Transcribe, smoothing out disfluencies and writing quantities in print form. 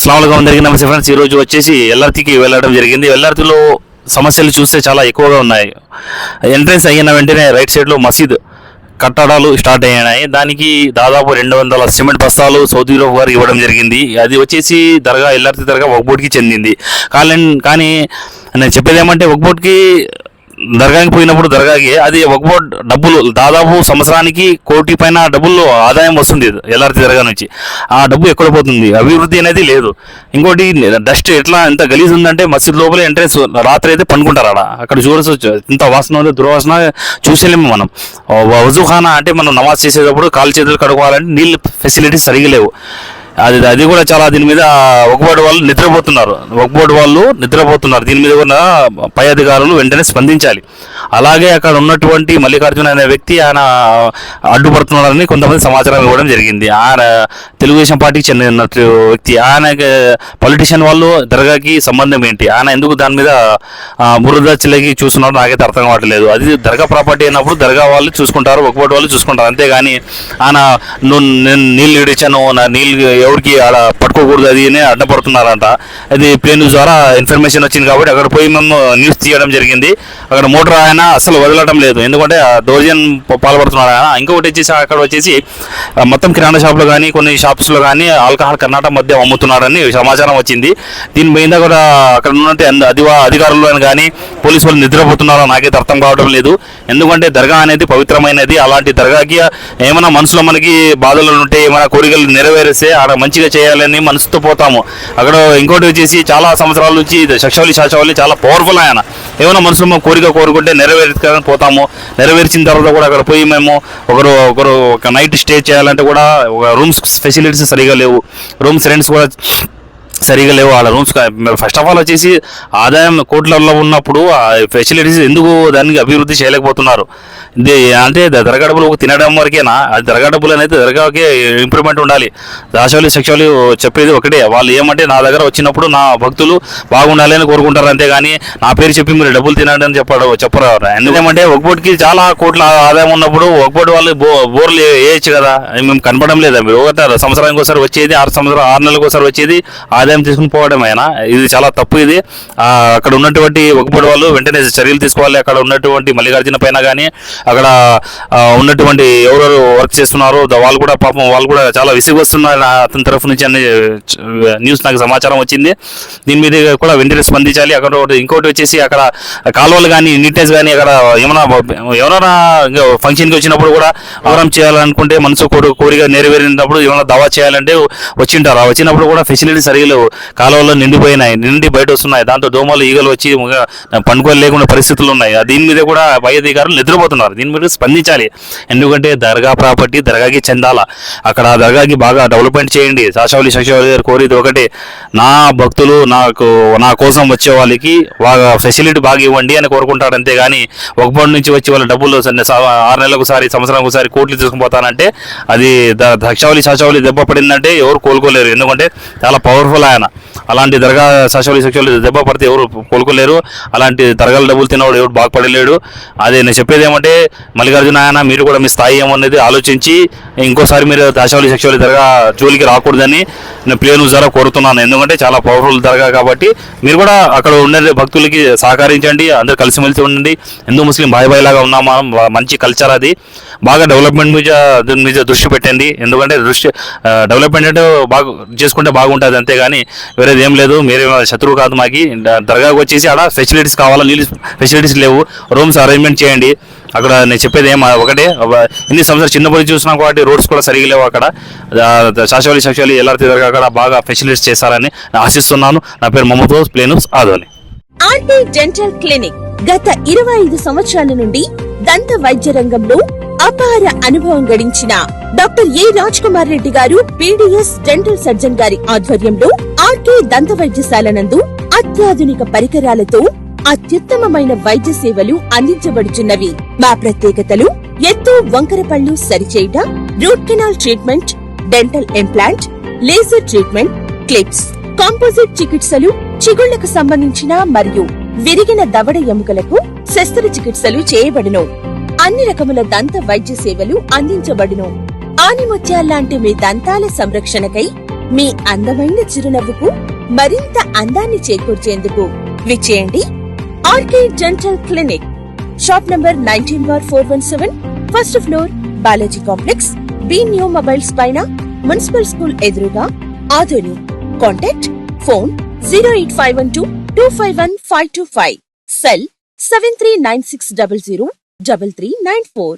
అస్సలాముఅలైకుం అందరికీ నమస్తే ఫ్రెండ్స్. ఈరోజు వచ్చేసి ఎల్ఆర్టీకి వెళ్ళడం జరిగింది. ఎల్ఆర్టీలో సమస్యలు చూస్తే చాలా ఎక్కువగా ఉన్నాయి. ఎంట్రన్స్ అయిన వెంటనే రైట్ సైడ్లో మసీద్ కట్టడాలు స్టార్ట్ అయ్యాయి. దానికి దాదాపు 200 సిమెంట్ బస్తాలు సౌదీలో వారు ఇవ్వడం జరిగింది. అది వచ్చేసి దర్గా ఎల్ఆర్టీ దర్గా వక్బోర్డ్కి చెందింది. కానీ నేను చెప్పేది ఏమంటే వక్బోర్డ్కి దర్గాకి పోయినప్పుడు దర్గాకి అది వక్బోర్డ్ డబ్బులు దాదాపు సంవత్సరానికి 1 కోటి పైన డబ్బులు ఆదాయం వస్తుంది ఎల్ఆర్టీ దర్గా నుంచి. ఆ డబ్బు ఎక్కడ పోతుంది? అభివృద్ధి అనేది లేదు. ఇంకోటి డస్ట్ ఎట్లా ఎంత గలీజ్ ఉందంటే మసీద్ లోపల ఎంట్రెన్స్ రాత్రి అయితే పండుకుంటారు. అక్కడ చూడవచ్చు ఇంత వాసన ఉంది, దుర్వాసన చూసేలేము మనం. వజూఖానా అంటే మనం నమాజ్ చేసేటప్పుడు కాలు చేతులు కడుక్కోవాలంటే నీళ్ళు ఫెసిలిటీస్ సరిగా లేవు. అది కూడా చాలా దీని మీద వక్బోర్డ్ వాళ్ళు నిద్రపోతున్నారు. దీని మీద కూడా పై అధికారులు వెంటనే స్పందించాలి. అలాగే అక్కడ ఉన్నటువంటి మల్లికార్జున అనే వ్యక్తి ఆయన అడ్డుపడుతున్నారని కొంతమంది సమాచారం ఇవ్వడం జరిగింది. ఆయన తెలుగుదేశం పార్టీకి చెందిన వ్యక్తి. ఆయన పొలిటీషియన్ వాళ్ళు దర్గాకి సంబంధం ఏంటి? ఆయన ఎందుకు దాని మీద బురద చిల్లకి చూస్తున్నారో నాకైతే అర్థం కావట్లేదు. అది దర్గా ప్రాపర్టీ అయినప్పుడు దర్గా వాళ్ళు చూసుకుంటారు, వక్బోర్డ్ వాళ్ళు చూసుకుంటారు. అంతేగాని ఆయన నేను నీళ్ళు ఇడిచాను, నా నీళ్ళు ఎవరికి అలా పట్టుకోకూడదు అది అని అడ్డపడుతున్నారంట. అది ప్లేన్ న్యూస్ ద్వారా ఇన్ఫర్మేషన్ వచ్చింది కాబట్టి అక్కడ పోయి మేము న్యూస్ తీయడం జరిగింది. అక్కడ మోటార్ ఆయన అసలు వదలటం లేదు, ఎందుకంటే దౌర్జన్యం పాల్పడుతున్నారు ఆయన. ఇంకొకటి వచ్చేసి అక్కడ వచ్చేసి మొత్తం కిరాణా షాప్లో కానీ కొన్ని షాప్స్లో కానీ ఆల్కహాల్ కర్ణాటక మధ్య అమ్ముతున్నారని సమాచారం వచ్చింది. దీని మీద కూడా అక్కడ ఉన్నటువంటి అధికారులు కానీ పోలీసు వాళ్ళు నిద్రపోతున్నారో నాకైతే అర్థం కావడం లేదు. ఎందుకంటే దర్గా అనేది పవిత్రమైనది. అలాంటి దర్గాకి ఏమైనా మనసులో మనకి బాధలు ఉంటే ఏమైనా కోరికలు నెరవేరిస్తే ఆడ మంచిగా చేయాలని మనసుతో పోతాము. అక్కడ ఇంకోటి వచ్చేసి చాలా సంవత్సరాల నుంచి షాషావలి చాలా పవర్ఫుల్. ఆయన ఏమైనా మనసులో కోరిక కోరుకుంటే నెరవేర్చుకొని పోతాము. నెరవేర్చిన తర్వాత కూడా అక్కడ పోయి మేము ఒక నైట్ స్టే చేయాలంటే కూడా రూమ్స్ ఫెసిలిటీస్ సరిగా లేవు, రూమ్స్ రెంట్స్ కూడా సరిగా లేవు. వాళ్ళ రూమ్స్ ఫస్ట్ ఆఫ్ ఆల్ వచ్చేసి ఆదాయం కోట్లలో ఉన్నప్పుడు ఫెసిలిటీస్ ఎందుకు దానికి అభివృద్ధి చేయలేకపోతున్నారు? అంటే దర్గా డబ్బులు తినడం వరకేనా? అది దర్గా డబ్బులు అనేది దర్గాకి ఇంప్రూవ్మెంట్ ఉండాలి. సెక్షువలి చెప్పేది ఒకటే, వాళ్ళు ఏమంటే నా దగ్గర వచ్చినప్పుడు నా భక్తులు బాగుండాలి అని కోరుకుంటారు. అంతేగాని నా పేరు చెప్పి మీరు డబ్బులు తినండి అని చెప్పరు. ఎందుకంటే వక్బోర్డ్కి చాలా కోట్ల ఆదాయం ఉన్నప్పుడు వక్బోర్డ్ వాళ్ళు బోర్లు వేయచ్చు కదా. మేము కనపడడం లేదా? మీరు సంవత్సరానికి ఒకసారి వచ్చేది, 6 నెలలకు ఒకసారి వచ్చేది ఆదాయం తీసుకుని పోవడం అయినా ఇది చాలా తప్పు. ఇది అక్కడ ఉన్నటువంటి వక్బోర్డ్ వాళ్ళు వెంటనే చర్యలు తీసుకోవాలి. అక్కడ ఉన్నటువంటి మల్లికార్జున పైన కానీ అక్కడ ఉన్నటువంటి ఎవరెవరు వర్క్ చేస్తున్నారో వాళ్ళు కూడా పాపం వాళ్ళు కూడా చాలా విసిగొస్తున్నారు అతని తరఫు నుంచి అనే న్యూస్ నాకు సమాచారం వచ్చింది. దీని మీద కూడా వెంటనే స్పందించాలి. అక్కడ ఇంకోటి వచ్చేసి అక్కడ కాలువలు కానీ నీట్నెస్ కానీ అక్కడ ఎవరైనా ఫంక్షన్కి వచ్చినప్పుడు కూడా ఆహారం చేయాలనుకుంటే మనసు కోరిక నెరవేరినప్పుడు ఏమైనా దావా చేయాలంటే వచ్చింటారు. వచ్చినప్పుడు కూడా ఫెసిలిటీ సరిగా లేవు. కాలువల్లో నిండి బయట వస్తున్నాయి. దాంతో దోమలు ఈగలు వచ్చి పండుగలు లేకుండా పరిస్థితులు ఉన్నాయి. దీని మీద కూడా పై అధికారులు నిద్రపోతున్నారు. దీని మీద స్పందించాలి. ఎందుకంటే దర్గా ప్రాపర్టీ దర్గాకి చెందాలా. అక్కడ దర్గాకి బాగా డెవలప్మెంట్ చేయండి. షాషావలి గారు కోరేది ఒకటి, నా భక్తులు నా కోసం వచ్చే వాళ్ళకి బాగా ఫెసిలిటీ బాగా ఇవ్వండి అని కోరుకుంటారు. అంతేగాని వక్బోర్డ్ నుంచి వచ్చి వాళ్ళ డబ్బులు 6 నెలలకు ఒకసారి సంవత్సరానికి ఒకసారి కోట్లు తీసుకుపోతానంటే అది షాషావలి దెబ్బ పడిందంటే ఎవరు కోలుకోలేరు. ఎందుకంటే చాలా పవర్ఫుల్ ఆయన. అలాంటి దర్గా షాషావలి దెబ్బ పడితే ఎవరు కోలుకోలేరు. అలాంటి దర్గాల డబ్బులు తిన్నవాడు ఎవరు బాగుపడలేడు. అదే నేను చెప్పేది ఏమంటే మల్లికార్జున ఆయన మీరు కూడా మీ స్థాయి ఏమన్నది ఆలోచించి ఇంకోసారి మీరు షాషావలి దర్గా జోలికి రాకూడదని నేను ప్లేన్ న్యూస్ ద్వారా కోరుతున్నాను. ఎందుకంటే చాలా పవర్ఫుల్ దర్గా కాబట్టి మీరు కూడా అక్కడ ఉండే భక్తులకి సహకరించండి. అందరూ కలిసిమెలిసి ఉండండి. హిందూ ముస్లిం బాయ్ లాగా ఉన్నాం మనం. మంచి కల్చర్ అది. బాగా డెవలప్మెంట్ మీద దృష్టి పెట్టండి. ఎందుకంటే డెవలప్మెంట్ అంటే బాగా చేసుకుంటే బాగుంటుంది. అంతేగాని వేరేది ఏం లేదు. మీరే శత్రువు కాదు మాకి. దర్గాకి వచ్చేసి అక్కడ ఫెసిలిటీస్ కావాలా, నీళ్ళు ఫెసిలిటీస్ లేవు, రూమ్స్ అరేంజ్మెంట్ చేయండి. అక్కడ నేను చెప్పేది ఒకటే, ఇన్ని సంవత్సరాలు చిన్నప్పటి చూసినాం కాబట్టి రోడ్స్ కూడా సరిగా లేవు. అక్కడ షాషావలి ఎల్ఆర్టీ దర్గా అక్కడ బాగా ఫెసిలిటీస్ చేస్తారని ఆశిస్తున్నాను. నా పేరు మమతో ప్లేన్ ఆదోని. ఆర్టీ డెంటల్ క్లినిక్ గత 25 సంవత్సరాల నుండి దంత వైద్య రంగంలో అపార అనుభవం గడించిన doctor A Raj Kumar Reddy garu PDS dental surgeon గారి ఆధ్వర్యంలో ఆర్కే దంత వైద్యశాల నందు అత్యాధునిక పరికరాలతో అత్యుత్తమమైన వైద్య సేవలు అందించబడుచున్నవి. మా ప్రత్యేకతలు ఎత్తు వంకర పళ్ళు సరిచేయుట, root canal treatment, dental implant, laser treatment, clips, composite చికిత్సలు, చిగుళ్లకు సంబంధించిన మరియు విరిగిన దవడ ఎముకలకు శస్త్రచికిత్సలు చేయబడును. అన్ని రకముల దంత వైద్య సేవలు అందించబడును. ఆనిముత్యాల్లాంటి మీ దంతాల సంరక్షణకై మీ అందమైన చిరునవ్వుకు మరింత అందాన్ని చేకూర్చేందుకు విచ్చేయండి RK dental clinic, shop number 19/417, first floor, Balaji complex, B new mobiles పైన, మున్సిపల్ స్కూల్ ఎదురుగా, ఆదోని. Contact phone 08512251525, cell 7396003394.